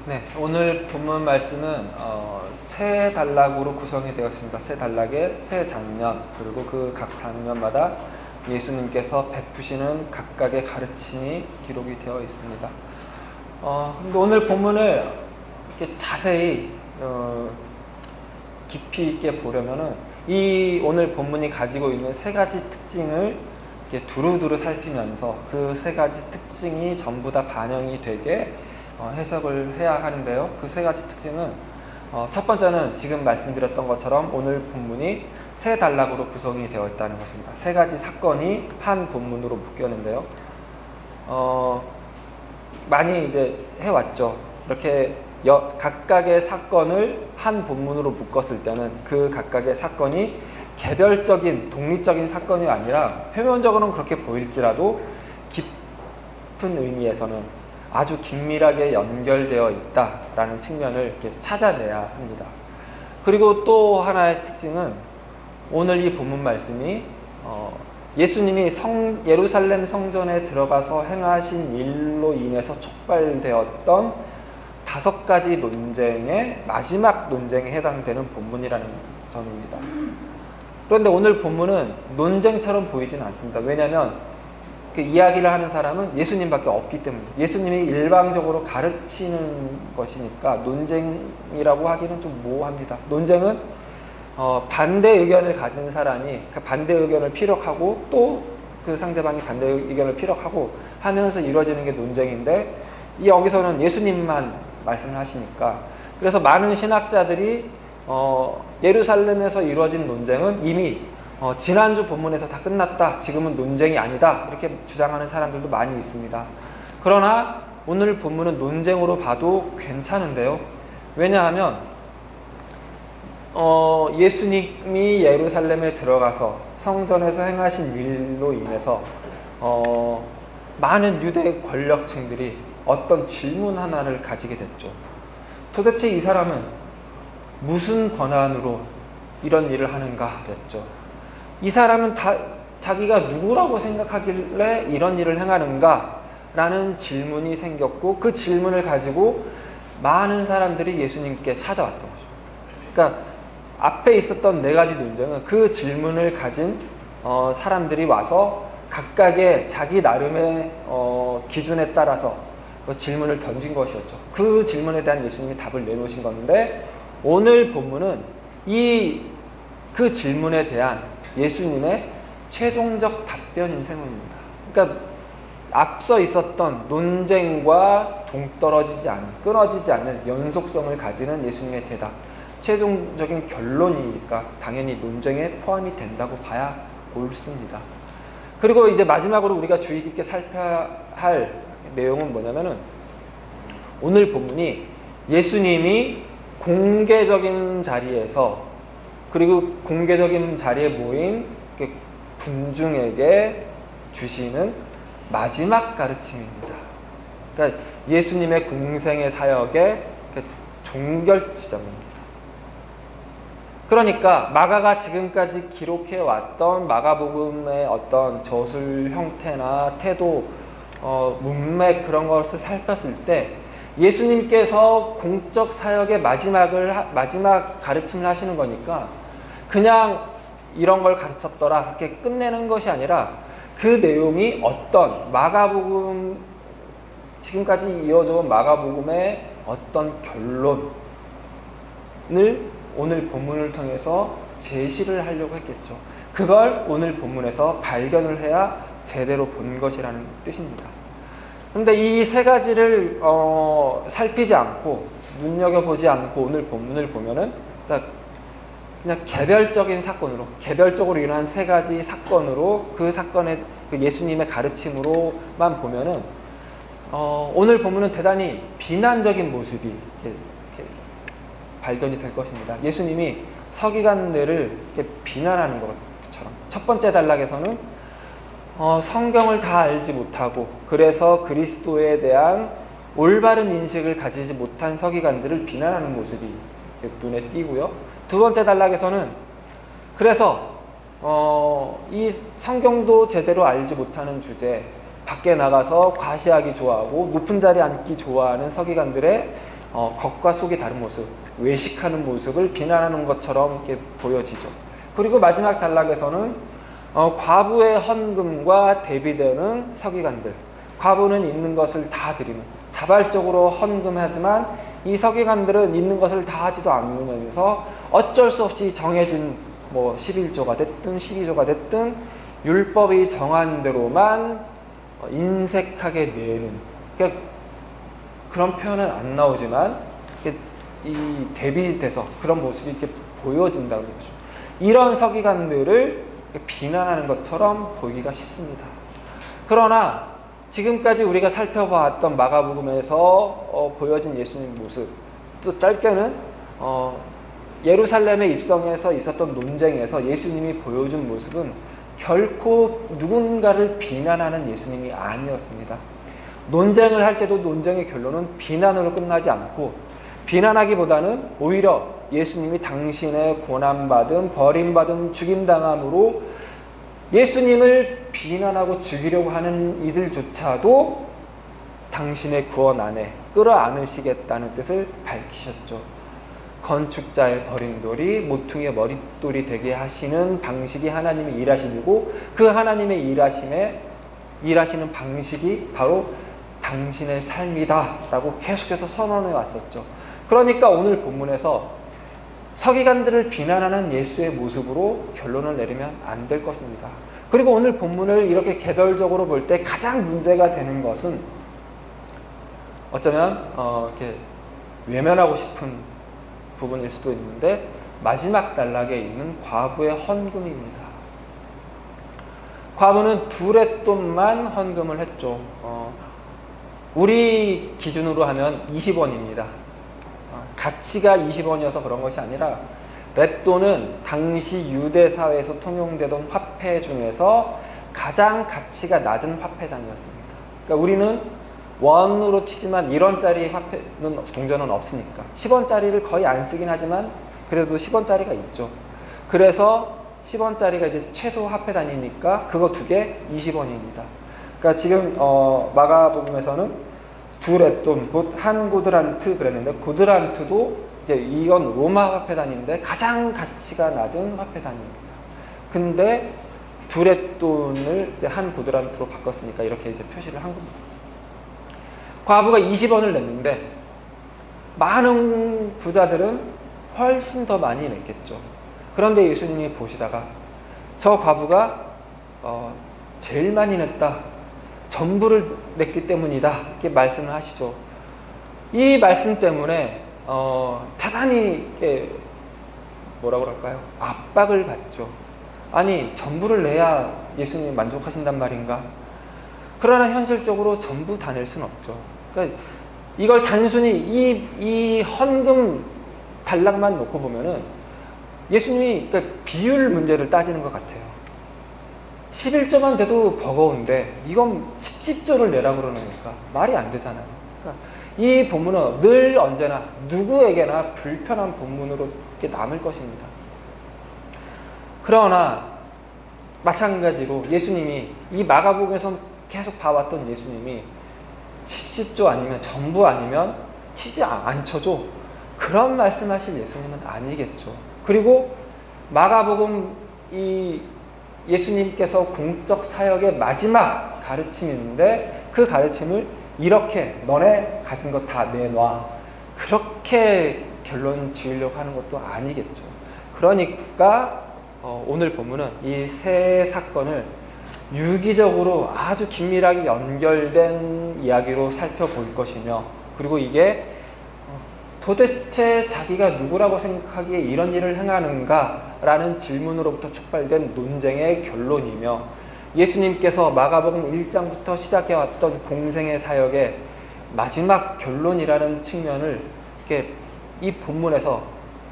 네, 오늘 본문 말씀은 세 단락으로 구성이 되어 있습니다. 세 단락의 세 장면, 그리고 그 각 장면마다 예수님께서 베푸시는 각각의 가르침이 기록이 되어 있습니다. 근데 오늘 본문을 이렇게 자세히 깊이 있게 보려면은 이 오늘 본문이 가지고 있는 세 가지 특징을 이렇게 두루두루 살피면서 그 세 가지 특징이 전부 다 반영이 되게 해석을 해야 하는데요. 그 세 가지 특징은 첫 번째는 지금 말씀드렸던 것처럼 오늘 본문이 세 단락으로 구성이 되어 있다는 것입니다. 세 가지 사건이 한 본문으로 묶였는데요. 많이 이제 해왔죠. 이렇게 각각의 사건을 한 본문으로 묶었을 때는 그 각각의 사건이 개별적인 독립적인 사건이 아니라 표면적으로는 그렇게 보일지라도 깊은 의미에서는 아주 긴밀하게 연결되어 있다라는 측면을 이렇게 찾아내야 합니다. 그리고 또 하나의 특징은 오늘 이 본문 말씀이 예수님이 예루살렘 성전에 들어가서 행하신 일로 인해서 촉발되었던 5가지 논쟁의 마지막 논쟁에 해당되는 본문이라는 점입니다. 그런데 오늘 본문은 논쟁처럼 보이지는 않습니다. 왜냐하면 그 이야기를 하는 사람은 예수님밖에 없기 때문입니다. 예수님이 일방적으로 가르치는 것이니까 논쟁이라고 하기는 좀 모호합니다. 논쟁은 반대 의견을 가진 사람이 그 반대 의견을 피력하고 또 그 상대방이 반대 의견을 피력하고 하면서 이루어지는 게 논쟁인데 여기서는 예수님만 말씀을 하시니까 그래서 많은 신학자들이 예루살렘에서 이루어진 논쟁은 이미 지난주 본문에서 다 끝났다. 지금은 논쟁이 아니다. 이렇게 주장하는 사람들도 많이 있습니다. 그러나 오늘 본문은 논쟁으로 봐도 괜찮은데요. 왜냐하면 예수님이 예루살렘에 들어가서 성전에서 행하신 일로 인해서 많은 유대 권력층들이 어떤 질문 하나를 가지게 됐죠. 도대체 이 사람은 무슨 권한으로 이런 일을 하는가 됐죠. 이 사람은 자기가 누구라고 생각하길래 이런 일을 행하는가 라는 질문이 생겼고 그 질문을 가지고 많은 사람들이 예수님께 찾아왔던 거죠. 그러니까 앞에 있었던 4가지 논쟁은 그 질문을 가진 사람들이 와서 각각의 자기 나름의 기준에 따라서 그 질문을 던진 것이었죠. 그 질문에 대한 예수님이 답을 내놓으신 건데 오늘 본문은 그 질문에 대한 예수님의 최종적 답변인 셈입니다. 그러니까 앞서 있었던 논쟁과 동떨어지지 않은, 끊어지지 않는 연속성을 가지는 예수님의 대답. 최종적인 결론이니까 당연히 논쟁에 포함이 된다고 봐야 옳습니다. 그리고 이제 마지막으로 우리가 주의 깊게 살펴야 할 내용은 뭐냐면은 오늘 본문이 예수님이 공개적인 자리에서 그리고 공개적인 자리에 모인 군중에게 주시는 마지막 가르침입니다. 그러니까 예수님의 공생의 사역의 종결 지점입니다. 그러니까 마가가 지금까지 기록해왔던 마가복음의 어떤 저술 형태나 태도, 문맥 그런 것을 살폈을 때 예수님께서 공적 사역의 마지막 가르침을 하시는 거니까 그냥 이런 걸 가르쳤더라 이렇게 끝내는 것이 아니라 그 내용이 어떤 마가복음 지금까지 이어져온 마가복음의 어떤 결론을 오늘 본문을 통해서 제시를 하려고 했겠죠. 그걸 오늘 본문에서 발견을 해야 제대로 본 것이라는 뜻입니다. 그런데 이 3가지를 살피지 않고 눈여겨보지 않고 오늘 본문을 보면은 그냥 개별적인 사건으로 개별적으로 일어난 3가지 사건으로 그 사건의 그 예수님의 가르침으로만 보면은 오늘 본문은 대단히 비난적인 모습이 이렇게 발견이 될 것입니다. 예수님이 서기관들을 이렇게 비난하는 것처럼 첫 번째 단락에서는 성경을 다 알지 못하고 그래서 그리스도에 대한 올바른 인식을 가지지 못한 서기관들을 비난하는 모습이 눈에 띄고요. 두 번째 단락에서는 그래서 이 성경도 제대로 알지 못하는 주제 밖에 나가서 과시하기 좋아하고 높은 자리에 앉기 좋아하는 서기관들의 겉과 속이 다른 모습, 외식하는 모습을 비난하는 것처럼 이렇게 보여지죠. 그리고 마지막 단락에서는 과부의 헌금과 대비되는 서기관들, 과부는 있는 것을 다 드리는, 자발적으로 헌금하지만 이 서기관들은 있는 것을 다 하지도 않으면서 어쩔 수 없이 정해진 11조가 됐든 12조가 됐든 율법이 정한 대로만 인색하게 내는, 그러니까 그런 표현은 안 나오지만 이 대비돼서 그런 모습이 이렇게 보여진다는 거죠. 이런 서기관들을 비난하는 것처럼 보이기가 쉽습니다. 그러나 지금까지 우리가 살펴봤던 마가복음에서 보여진 예수님 모습, 또 짧게는 예루살렘에 입성해서 있었던 논쟁에서 예수님이 보여준 모습은 결코 누군가를 비난하는 예수님이 아니었습니다. 논쟁을 할 때도 논쟁의 결론은 비난으로 끝나지 않고, 비난하기보다는 오히려 예수님이 당신의 고난받음, 버림받음, 죽임당함으로 예수님을 비난하고 죽이려고 하는 이들조차도 당신의 구원 안에 끌어안으시겠다는 뜻을 밝히셨죠. 건축자의 버린 돌이 모퉁이의 머릿돌이 되게 하시는 방식이 하나님의 일하심이고, 그 하나님의 일하시는 방식이 바로 당신의 삶이다 라고 계속해서 선언해 왔었죠. 그러니까 오늘 본문에서 서기관들을 비난하는 예수의 모습으로 결론을 내리면 안 될 것입니다. 그리고 오늘 본문을 이렇게 개별적으로 볼 때 가장 문제가 되는 것은 어쩌면 이렇게 외면하고 싶은 부분일 수도 있는데, 마지막 단락에 있는 과부의 헌금입니다. 과부는 둘의 돈만 헌금을 했죠. 우리 기준으로 하면 20원입니다. 가치가 20원이어서 그런 것이 아니라 렛돈은 당시 유대 사회에서 통용되던 화폐 중에서 가장 가치가 낮은 화폐단위였습니다. 그러니까 우리는 원으로 치지만 1원짜리 화폐는 동전은 없으니까 10원짜리를 거의 안 쓰긴 하지만 그래도 10원짜리가 있죠. 그래서 10원짜리가 이제 최소 화폐 단위니까 그거 두 개 20원입니다. 그러니까 지금 마가복음에서는 두 렛돈, 곧 한 고드란트 그랬는데, 고드란트도 이제 이건 로마 화폐 단위인데 가장 가치가 낮은 화폐 단위입니다. 근데 두 렛돈을 이제 한 고드란트로 바꿨으니까 이렇게 이제 표시를 한 겁니다. 과부가 20원을 냈는데 많은 부자들은 훨씬 더 많이 냈겠죠. 그런데 예수님이 보시다가 저 과부가 제일 많이 냈다, 전부를 냈기 때문이다, 이렇게 말씀을 하시죠. 이 말씀 때문에 대단히 이렇게 뭐라고 할까요? 압박을 받죠. 아니, 전부를 내야 예수님이 만족하신단 말인가? 그러나 현실적으로 전부 다 낼 수는 없죠. 그러니까 이걸 단순히 이 헌금 단락만 놓고 보면은 예수님이 그러니까 비율 문제를 따지는 것 같아요. 11조만 돼도 버거운데 이건 10조를 내라고 그러니까 말이 안 되잖아요. 그러니까 이 본문은 늘 언제나 누구에게나 불편한 본문으로 이렇게 남을 것입니다. 그러나 마찬가지로 예수님이 이 마가복음에서 계속 봐왔던 예수님이 10조 아니면 전부 아니면 치지 안 쳐줘, 그런 말씀하실 예수님은 아니겠죠. 그리고 마가복음 이 예수님께서 공적 사역의 마지막 가르침인데 그 가르침을 이렇게 너네 가진 거 다 내놔, 그렇게 결론 지으려고 하는 것도 아니겠죠. 그러니까 오늘 본문은 이 세 사건을 유기적으로 아주 긴밀하게 연결된 이야기로 살펴볼 것이며, 그리고 이게 도대체 자기가 누구라고 생각하기에 이런 일을 행하는가 라는 질문으로부터 촉발된 논쟁의 결론이며, 예수님께서 마가복음 1장부터 시작해왔던 공생의 사역의 마지막 결론이라는 측면을 이렇게 이 본문에서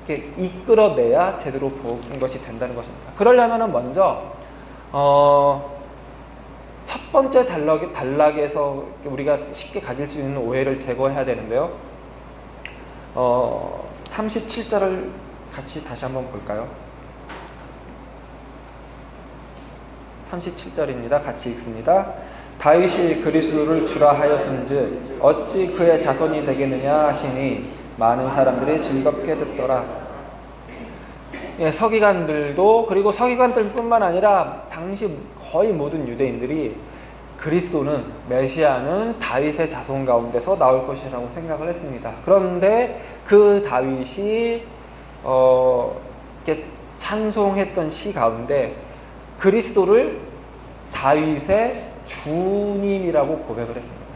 이렇게 이끌어내야 제대로 보는 것이 된다는 것입니다. 그러려면 먼저 첫 번째 단락에서 우리가 쉽게 가질 수 있는 오해를 제거해야 되는데요. 37절을 같이 다시 한번 볼까요? 37절입니다. 같이 읽습니다. 다윗이 그리스도를 주라 하였은즉 어찌 그의 자손이 되겠느냐 하시니 많은 사람들이 즐겁게 듣더라. 예, 서기관들도, 그리고 서기관들뿐만 아니라 당시 거의 모든 유대인들이 그리스도는, 메시아는 다윗의 자손 가운데서 나올 것이라고 생각을 했습니다. 그런데 그 다윗이 이렇게 찬송했던 시 가운데 그리스도를 다윗의 주님이라고 고백을 했습니다.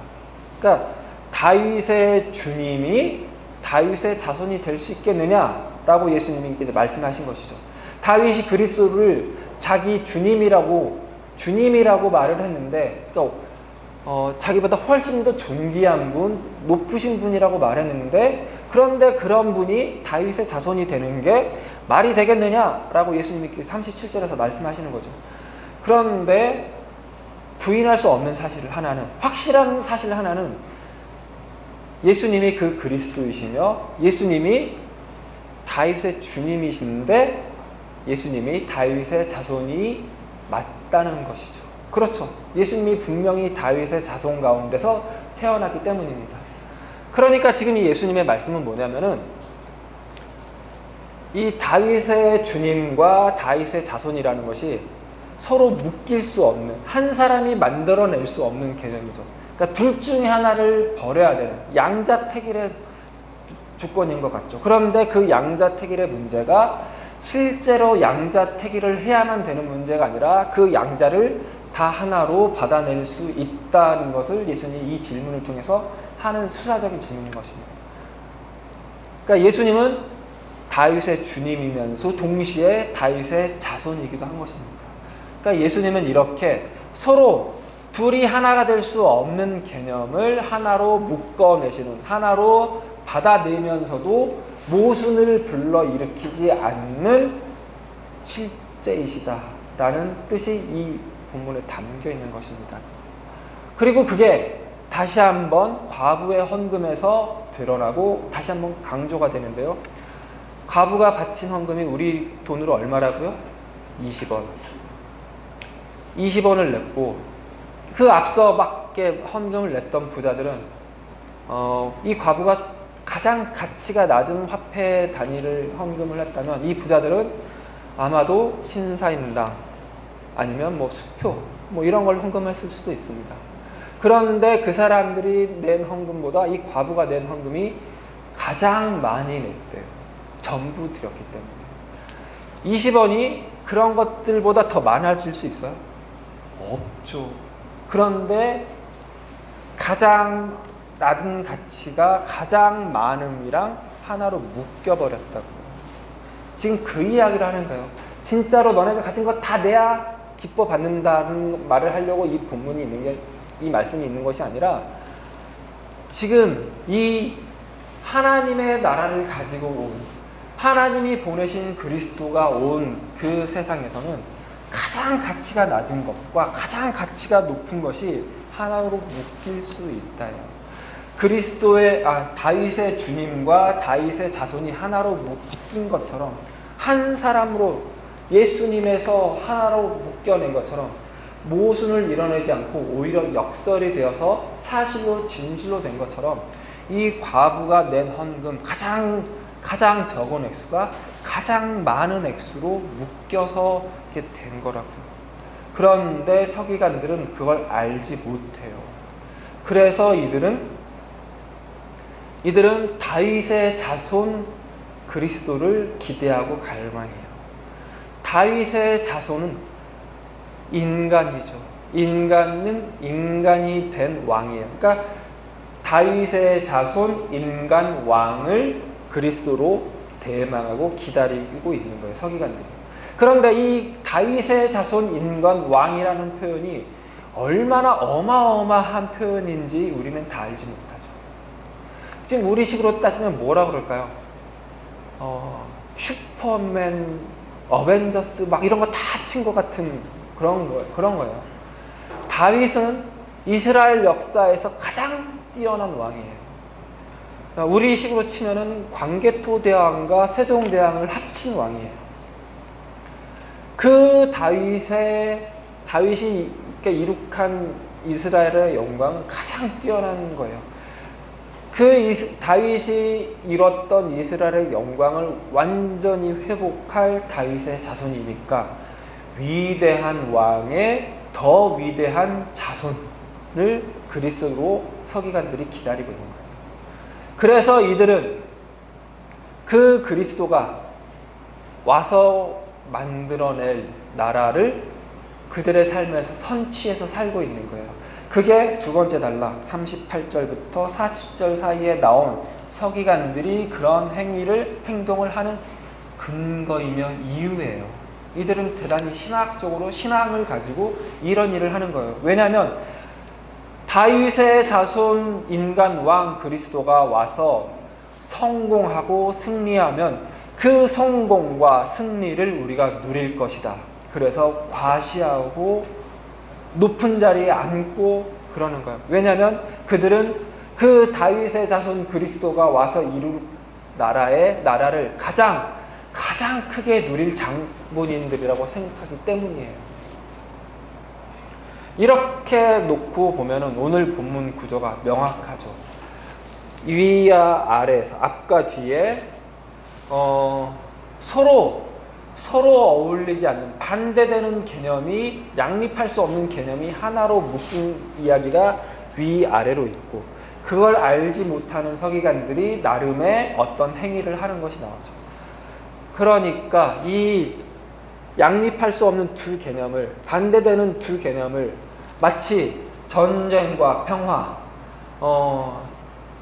그러니까 다윗의 주님이 다윗의 자손이 될 수 있겠느냐라고 예수님께서 말씀하신 것이죠. 다윗이 그리스도를 자기 주님이라고 말을 했는데, 그러니까 자기보다 훨씬 더 존귀한 분, 높으신 분이라고 말했는데, 그런데 그런 분이 다윗의 자손이 되는 게 말이 되겠느냐라고 예수님께서 37절에서 말씀하시는 거죠. 그런데 부인할 수 없는 사실 하나는, 확실한 사실 하나는, 예수님이 그 그리스도이시며 예수님이 다윗의 주님이신데 예수님이 다윗의 자손이 맞다는 것이죠. 그렇죠. 예수님이 분명히 다윗의 자손 가운데서 태어났기 때문입니다. 그러니까 지금 이 예수님의 말씀은 뭐냐면은, 이 다윗의 주님과 다윗의 자손이라는 것이 서로 묶일 수 없는, 한 사람이 만들어낼 수 없는 개념이죠. 그러니까 둘 중에 하나를 버려야 되는 양자택일의 조건인 것 같죠. 그런데 그 양자택일의 문제가 실제로 양자택일을 해야만 되는 문제가 아니라 그 양자를 다 하나로 받아낼 수 있다는 것을 예수님이 이 질문을 통해서 하는 수사적인 질문인 것입니다. 그러니까 예수님은 다윗의 주님이면서 동시에 다윗의 자손이기도 한 것입니다. 그러니까 예수님은 이렇게 서로 둘이 하나가 될 수 없는 개념을 하나로 묶어내시는, 하나로 받아내면서도 모순을 불러일으키지 않는 실제이시다라는 뜻이 이 본문에 담겨 있는 것입니다. 그리고 그게 다시 한번 과부의 헌금에서 드러나고 다시 한번 강조가 되는데요. 과부가 바친 헌금이 우리 돈으로 얼마라고요? 20원. 20원을 냈고, 그 앞서 밖에 헌금을 냈던 부자들은 이 과부가 가장 가치가 낮은 화폐 단위를 헌금을 했다면 이 부자들은 아마도 신사임당 아니면 뭐 수표 뭐 이런 걸 헌금했을 수도 있습니다. 그런데 그 사람들이 낸 헌금보다 이 과부가 낸 헌금이 가장 많이 냈대요. 전부 드렸기 때문에. 20원이 그런 것들보다 더 많아질 수 있어요? 없죠. 그런데 가장 낮은 가치가 가장 많음이랑 하나로 묶여버렸다고요. 지금 그 이야기를 하는 거예요. 진짜로 너네가 가진 거 다 내야 기뻐 받는다는 말을 하려고 이 본문이 있는 게, 이 말씀이 있는 것이 아니라, 지금 이 하나님의 나라를 가지고 온, 하나님이 보내신 그리스도가 온 그 세상에서는 가장 가치가 낮은 것과 가장 가치가 높은 것이 하나로 묶일 수 있다요. 다윗의 주님과 다윗의 자손이 하나로 묶인 것처럼, 한 사람으로 예수님에서 하나로 묶여낸 것처럼 모순을 이뤄내지 않고 오히려 역설이 되어서 사실로 진실로 된 것처럼, 이 과부가 낸 헌금 가장 적은 액수가 가장 많은 액수로 묶여서 이렇게 된 거라고요. 그런데 서기관들은 그걸 알지 못해요. 그래서 이들은 다윗의 자손 그리스도를 기대하고 갈망해요. 다윗의 자손은 인간이죠. 인간은 인간이 된 왕이에요. 그러니까 다윗의 자손 인간 왕을 그리스도로 대망하고 기다리고 있는 거예요, 서기관들이. 그런데 이 다윗의 자손 인간 왕이라는 표현이 얼마나 어마어마한 표현인지 우리는 다 알지 못하죠. 지금 우리식으로 따지면 뭐라 그럴까요? 슈퍼맨, 어벤져스 막 이런 거 다 합친 것 같은 그런 거예요. 다윗은 이스라엘 역사에서 가장 뛰어난 왕이에요. 우리 식으로 치면은 광개토 대왕과 세종 대왕을 합친 왕이에요. 그 다윗이 이룩한 이스라엘의 영광은 가장 뛰어난 거예요. 다윗이 이뤘던 이스라엘의 영광을 완전히 회복할 다윗의 자손이니까 위대한 왕의 더 위대한 자손을 그리스도로 서기관들이 기다리고 있는 거예요. 그래서 이들은 그 그리스도가 와서 만들어낼 나라를 그들의 삶에서 선취해서 살고 있는 거예요. 그게 두 번째 단락 38절부터 40절 사이에 나온 서기관들이 그런 행동을 하는 근거이며 이유예요. 이들은 대단히 신학적으로 신앙을 가지고 이런 일을 하는 거예요. 왜냐하면 다윗의 자손 인간 왕 그리스도가 와서 성공하고 승리하면 그 성공과 승리를 우리가 누릴 것이다. 그래서 과시하고 높은 자리에 앉고 그러는 거예요. 왜냐하면 그들은 그 다윗의 자손 그리스도가 와서 이룰 나라를 가장 크게 누릴 장본인들이라고 생각하기 때문이에요. 이렇게 놓고 보면은 오늘 본문 구조가 명확하죠. 위와 아래에서 앞과 뒤에 서로 어울리지 않는 반대되는 개념이 양립할 수 없는 개념이 하나로 묶인 이야기가 위아래로 있고 그걸 알지 못하는 서기관들이 나름의 어떤 행위를 하는 것이 나오죠. 그러니까 이 양립할 수 없는 두 개념을 반대되는 두 개념을 마치 전쟁과 평화,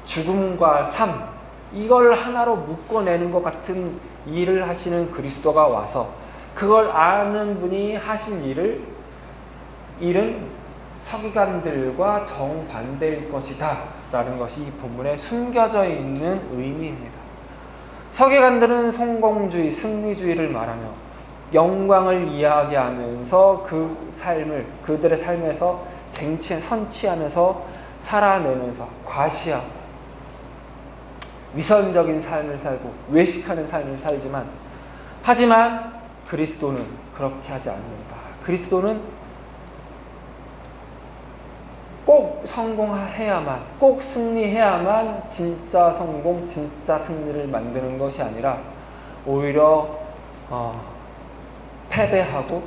죽음과 삶 이걸 하나로 묶어내는 것 같은 일을 하시는 그리스도가 와서 그걸 아는 분이 하신 일은 서기관들과 정반대일 것이다 라는 것이 이 본문에 숨겨져 있는 의미입니다. 서기관들은 성공주의, 승리주의를 말하며 영광을 이야기하면서 그들의 삶에서 선취하면서 살아내면서 과시하고 위선적인 삶을 살고 외식하는 삶을 살지만 하지만 그리스도는 그렇게 하지 않는다. 그리스도는 꼭 성공해야만 꼭 승리해야만 진짜 성공, 진짜 승리를 만드는 것이 아니라 오히려 패배하고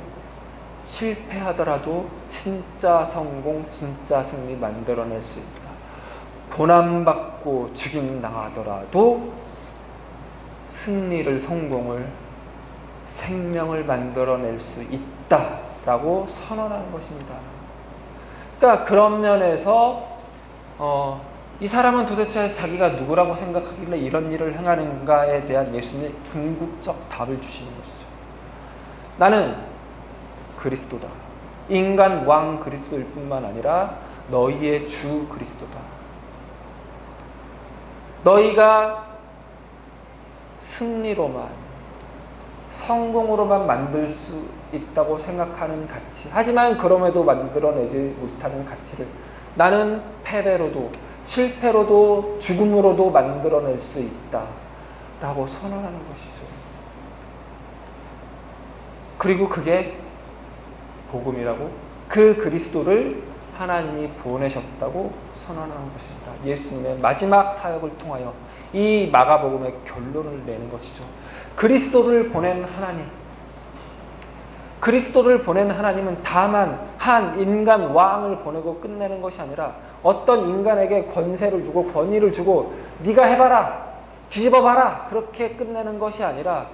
실패하더라도 진짜 성공, 진짜 승리 만들어낼 수 있다. 고난받고 죽임당하더라도 승리를, 성공을, 생명을 만들어낼 수 있다라고 선언하는 것입니다. 그러니까 그런 면에서 이 사람은 도대체 자기가 누구라고 생각하길래 이런 일을 행하는가에 대한 예수님의 궁극적 답을 주시는 것이죠. 나는 그리스도다. 인간 왕 그리스도일 뿐만 아니라 너희의 주 그리스도다. 너희가 승리로만 성공으로만 만들 수 있다고 생각하는 가치, 하지만 그럼에도 만들어내지 못하는 가치를 나는 패배로도 실패로도 죽음으로도 만들어낼 수 있다 라고 선언하는 것이죠. 그리고 그게 복음이라고, 그 그리스도를 하나님이 보내셨다고 선언하는 것입니다. 예수님의 마지막 사역을 통하여 이 마가복음의 결론을 내는 것이죠. 그리스도를 보낸 하나님은 다만 한 인간 왕을 보내고 끝내는 것이 아니라 어떤 인간에게 권세를 주고 권위를 주고 네가 해봐라, 뒤집어봐라 그렇게 끝내는 것이 아니라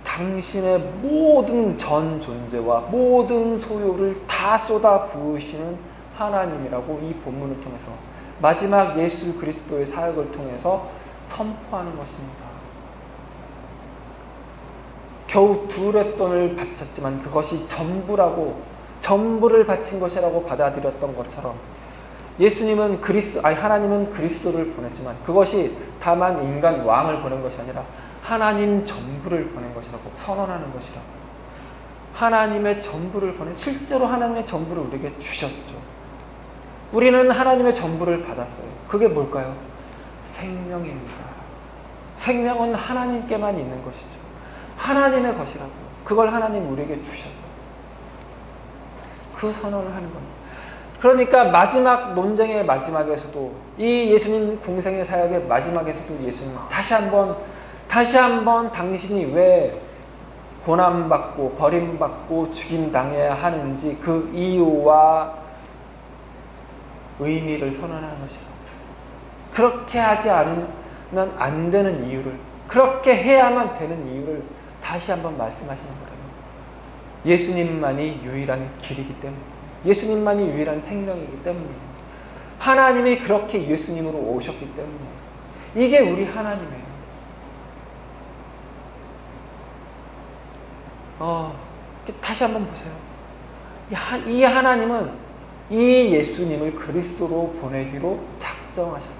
당신의 모든 전 존재와 모든 소유를 다 쏟아 부으시는 하나님이라고 이 본문을 통해서 마지막 예수 그리스도의 사역을 통해서 선포하는 것입니다. 겨우 둘의 돈을 바쳤지만 그것이 전부를 바친 것이라고 받아들였던 것처럼 예수님은 하나님은 그리스도를 보냈지만 그것이 다만 인간 왕을 보낸 것이 아니라 하나님 전부를 보낸 것이라고 선언하는 것이라고. 하나님의 전부를 실제로 하나님의 전부를 우리에게 주셨죠. 우리는 하나님의 전부를 받았어요. 그게 뭘까요? 생명입니다. 생명은 하나님께만 있는 것이죠. 하나님의 것이라고. 그걸 하나님 우리에게 주셨다. 그 선언을 하는 겁니다. 그러니까 마지막 논쟁의 마지막에서도, 이 예수님 공생의 사역의 마지막에서도 예수님 다시 한번 당신이 왜 고난받고 버림받고 죽임당해야 하는지 그 이유와 의미를 선언하는 것이다. 그렇게 하지 않으면 안 되는 이유를, 그렇게 해야만 되는 이유를 다시 한번 말씀하시는 거예요. 예수님만이 유일한 길이기 때문에, 예수님만이 유일한 생명이기 때문에, 하나님이 그렇게 예수님으로 오셨기 때문에, 이게 우리 하나님이에요. 다시 한번 보세요. 이 하나님은 이 예수님을 그리스도로 보내기로 작정하셨어요.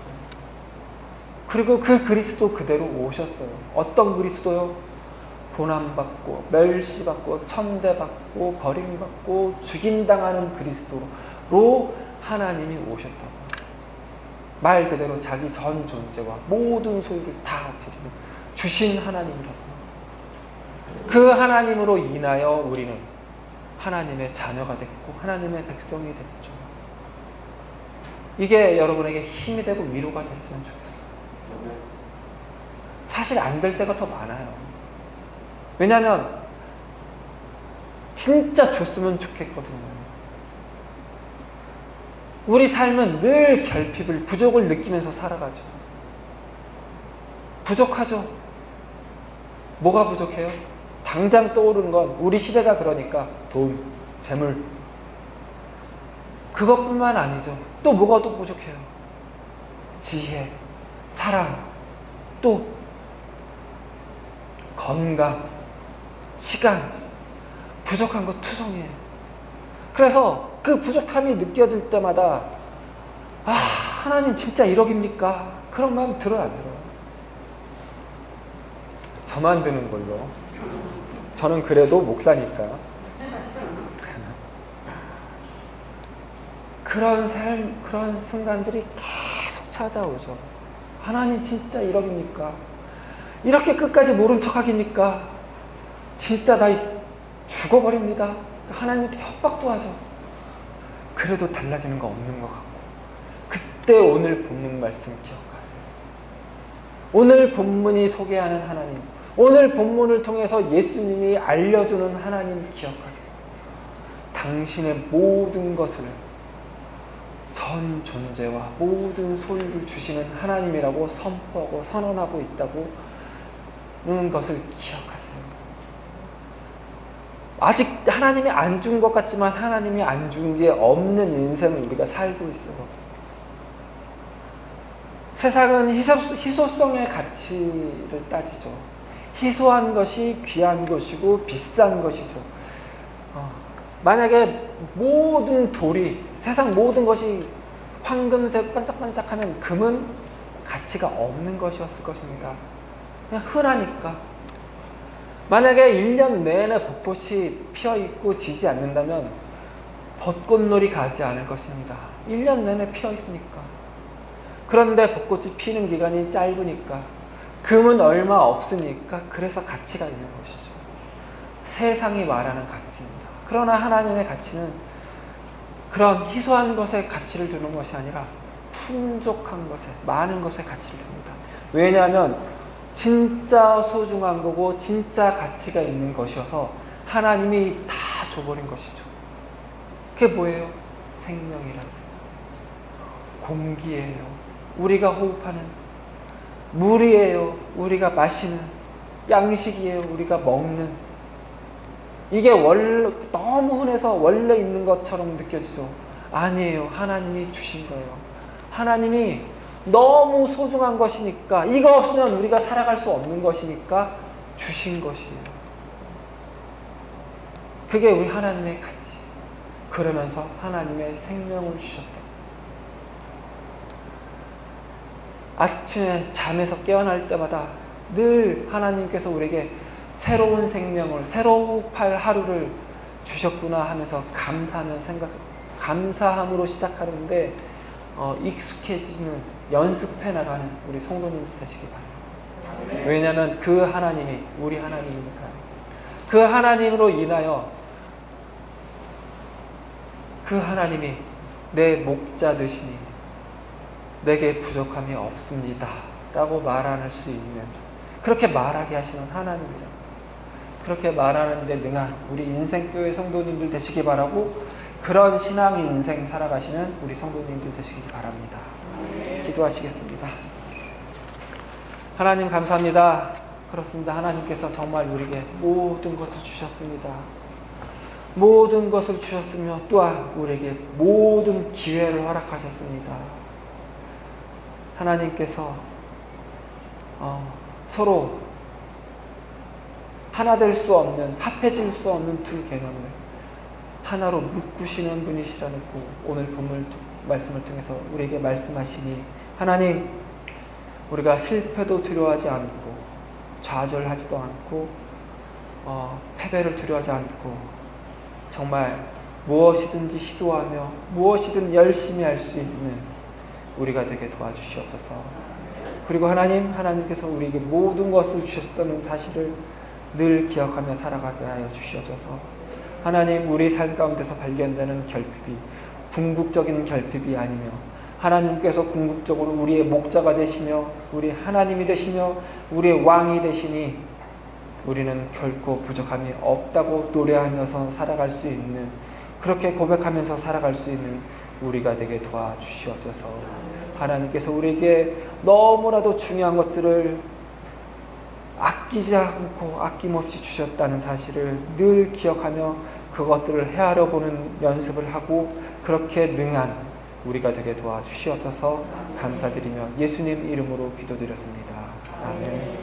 그리고 그 그리스도 그대로 오셨어요. 어떤 그리스도요? 고난받고 멸시받고 천대받고 버림받고 죽임당하는 그리스도로 하나님이 오셨다고. 말 그대로 자기 전 존재와 모든 소유를 다 드리고 주신 하나님이라고. 그 하나님으로 인하여 우리는 하나님의 자녀가 됐고 하나님의 백성이 됐죠. 이게 여러분에게 힘이 되고 위로가 됐으면 좋겠어요. 사실 안 될 때가 더 많아요. 왜냐하면 진짜 줬으면 좋겠거든요. 우리 삶은 늘 결핍을, 부족을 느끼면서 살아가죠. 부족하죠. 뭐가 부족해요? 당장 떠오르는 건 우리 시대가 그러니까 돈, 재물, 그것뿐만 아니죠. 또 뭐가 또 부족해요? 지혜, 사랑, 또 건강, 시간, 부족한 거 투성이에요. 그래서 그 부족함이 느껴질 때마다 하나님 진짜 1억입니까? 그런 마음 들어요, 안 들어요? 저만 드는 걸로. 저는 그래도 목사니까. 그런 순간들이 계속 찾아오죠. 하나님 진짜 1억입니까? 이렇게 끝까지 모른 척 하깁니까? 진짜 나 죽어버립니다. 하나님한테 협박도 하죠. 그래도 달라지는 거 없는 것 같고. 그때 오늘 본문 말씀 기억하세요. 오늘 본문이 소개하는 하나님, 오늘 본문을 통해서 예수님이 알려주는 하나님 기억하세요. 당신의 모든 것을, 전 존재와 모든 소유를 주시는 하나님이라고 선포하고 선언하고 있다고 는 것을 기억하세요. 아직 하나님이 안 준 것 같지만 하나님이 안 준 게 없는 인생을 우리가 살고 있어요. 세상은 희소성의 가치를 따지죠. 희소한 것이 귀한 것이고 비싼 것이죠. 만약에 모든 돌이, 세상 모든 것이 황금색 반짝반짝하면 금은 가치가 없는 것이었을 것입니다. 그냥 흔하니까. 만약에 1년 내내 벚꽃이 피어있고 지지 않는다면 벚꽃놀이 가지 않을 것입니다. 1년 내내 피어있으니까. 그런데 벚꽃이 피는 기간이 짧으니까, 금은 얼마 없으니까, 그래서 가치가 있는 것이죠. 세상이 말하는 가치입니다. 그러나 하나님의 가치는 그런 희소한 것에 가치를 두는 것이 아니라 풍족한 것에, 많은 것에 가치를 둡니다. 왜냐하면 진짜 소중한 거고 진짜 가치가 있는 것이어서 하나님이 다 줘버린 것이죠. 그게 뭐예요? 생명이라는, 공기예요. 우리가 호흡하는 물이에요. 우리가 마시는 양식이에요. 우리가 먹는. 이게 원래 너무 흔해서 원래 있는 것처럼 느껴지죠. 아니에요. 하나님이 주신 거예요. 하나님이 너무 소중한 것이니까, 이거 없으면 우리가 살아갈 수 없는 것이니까 주신 것이에요. 그게 우리 하나님의 가치. 그러면서 하나님의 생명을 주셨다. 아침에 잠에서 깨어날 때마다 늘 하나님께서 우리에게 새로운 생명을, 새로운 하루를 주셨구나 하면서 감사함으로 시작하는데 익숙해지는, 연습해 나가는 우리 성도님들 되시기 바랍니다. 왜냐하면 그 하나님이 우리 하나님이니까. 그 하나님으로 인하여 그 하나님이 내 목자 되시니 내게 부족함이 없습니다 라고 말할 수 있는, 그렇게 말하게 하시는 하나님이요, 그렇게 말하는 데 능한 우리 인생교회 성도님들 되시기 바라고, 그런 신앙 인생 살아가시는 우리 성도님들 되시기 바랍니다. 기도하시겠습니다. 하나님 감사합니다. 그렇습니다. 하나님께서 정말 우리에게 모든 것을 주셨습니다. 모든 것을 주셨으며 또한 우리에게 모든 기회를 허락하셨습니다. 하나님께서 서로 하나 될 수 없는, 합해질 수 없는 두 개념을 하나로 묶으시는 분이시라는 거 오늘 본문 말씀을 통해서 우리에게 말씀하시니, 하나님, 우리가 실패도 두려워하지 않고 좌절하지도 않고 패배를 두려워하지 않고 정말 무엇이든지 시도하며 무엇이든 열심히 할 수 있는 우리가 되게 도와주시옵소서. 그리고 하나님께서 우리에게 모든 것을 주셨다는 사실을 늘 기억하며 살아가게 하여 주시옵소서. 하나님, 우리 삶 가운데서 발견되는 결핍이 궁극적인 결핍이 아니며 하나님께서 궁극적으로 우리의 목자가 되시며 우리 하나님이 되시며 우리의 왕이 되시니 우리는 결코 부족함이 없다고 노래하면서 살아갈 수 있는, 그렇게 고백하면서 살아갈 수 있는 우리가 되게 도와주시옵소서. 하나님께서 우리에게 너무나도 중요한 것들을 아끼지 않고 아낌없이 주셨다는 사실을 늘 기억하며 그것들을 헤아려 보는 연습을 하고 그렇게 능한 우리가 되게 도와주시옵소서. 감사드리며 예수님 이름으로 기도드렸습니다. 아멘.